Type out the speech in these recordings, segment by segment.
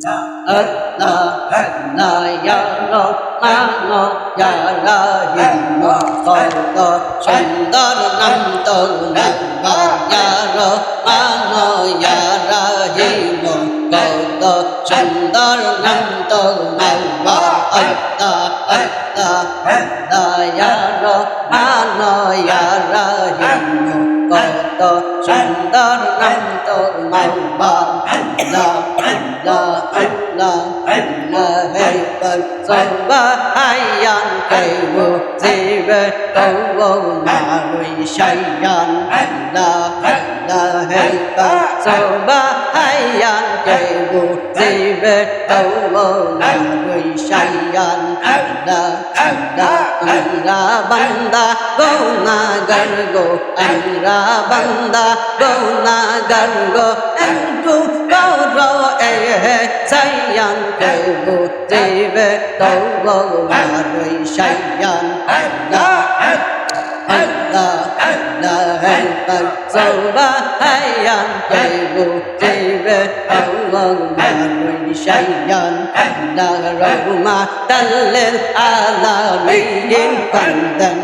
Allah Allah ya Rahman ya Rahim কত সুন্দর নাম তোর নাম ya Rahman ya Rahim কত সুন্দর নাম তোর নাম Allah Allah Allah ya Rahman ya Rahim কত সুন্দর নাম তোর নাম Allah Allah Allah Allah hai par sabayan kai wo jive kawo marui shayan Allah Allah hai par sabayan kai wo jive kawo marui shayan Allah Allah Allah banda gunagar go Allah banda gunagar go antu goro sayan kai wo jive kawo marui shayan Allah Allah Allah hai par sabayan kai wo jive kawo marui shayan Allah rahmatan lil alamin kandan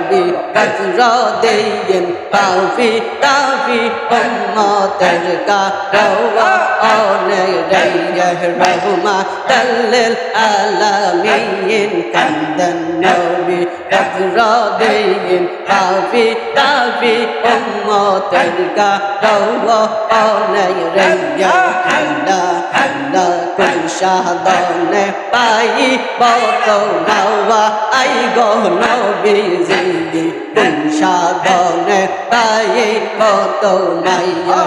nabi kadrodin taufi taufi ummater ka rawa one raya rahmatan lil alamin kandan nabi kadrodin taufi taufi ummater ka rawa one raya Allah Allah kun shahadane pai boto nawa ai go nabi zindi kun shahadane pai boto maya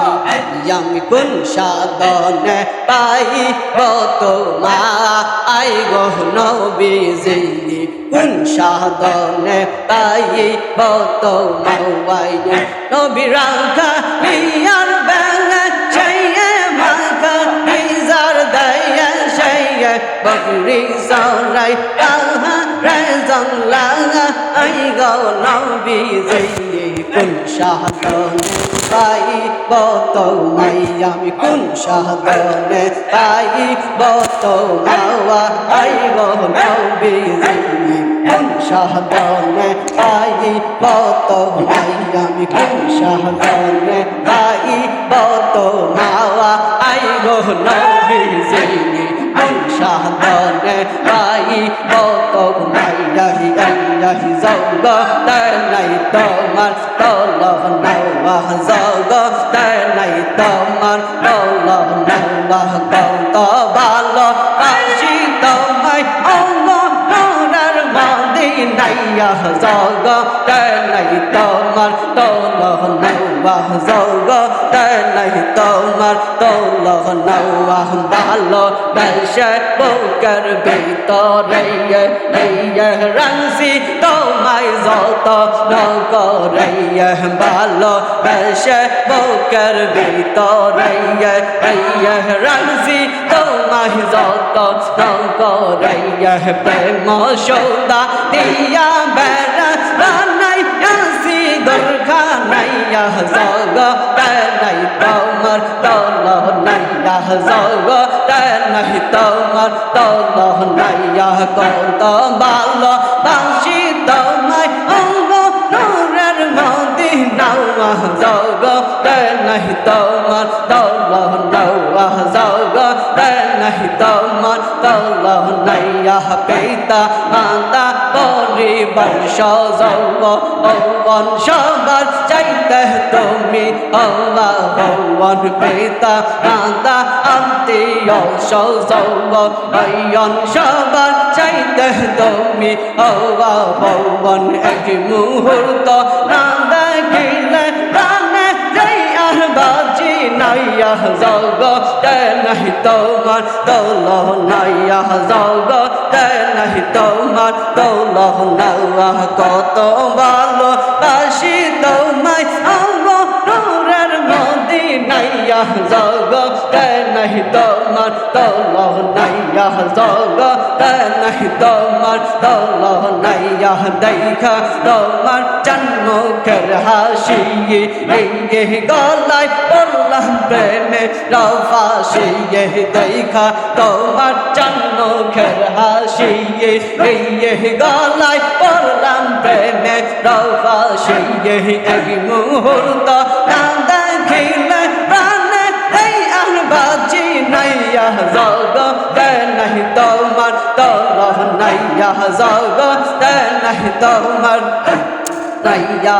yam kun shahadane pai boto ma ai go nabi zindi kun shahadane pai boto mawai nabi rangka liyar banga chaye maka nizar daya shaye bakri sarai aha razam langa ai go nabi zindi kun shahadane pai boto mayami kun shahadane pai boto mawa ai go nabi zindi kun shahadane pai boto mayami kun shahadane pai boto mawa ai go nabi zindi kun shahadane pai boto mayami ayahi zawga tanai toman tollah nawah zawga tanai toman tollah nawah konto balo kashi tomai Allah norar madinaya zawga tanai toman tollah nawah zawga tanai toman tollah nawah balo dashe bokar bitore ye ransi tomai zoto nokore balo dashe bokar bitore ye ransi tomai zoto nokore premo shoda diya bera banai asi gorkha naiya zogo tanai tomar tollah naiya zogo tanai tomar tollah naiya konto balo banshi tomai ongo norar madinah zogo tanai tomar tollah nawah zogo tanai tomar tollah naiya pita mata poribar shozogo bংশ বাঁচাইতে তুমি আল্লাহ ভগবান পিতা মাতা আত্মীয় স্বজন অংশ বাঁচাইতে তুমি আল্লাহ ভগবান এক মুহূর্ত না দেখিলে প্রাণে যাই আর বাঁচি নাইয়া জগতে নাই তোমার দৌলহ নাইয়া জগতে নাই তোমার দৌলহ নাওয়া কত ভালো বাসি তোমায় নূরের মদিনা নাইয়া জগতে নাই তোমার তলব নাইয়া জগতে নাই তোমার তলব নাইয়া দেখা তোমার জন্মুখের হাসি এই গলায় পড়লাম প্রেমে রফাসি দেখা তোমার জন্মুখের হাসি এই গলায় পড়লাম প্রেমে রফাসি এক মুহূর্ত না দেখিলে প্রাণে এই আর বাজি নাইয়া জগতে নাই তোমার তলব নাইয়া জগতে নাই তোমার নাইয়া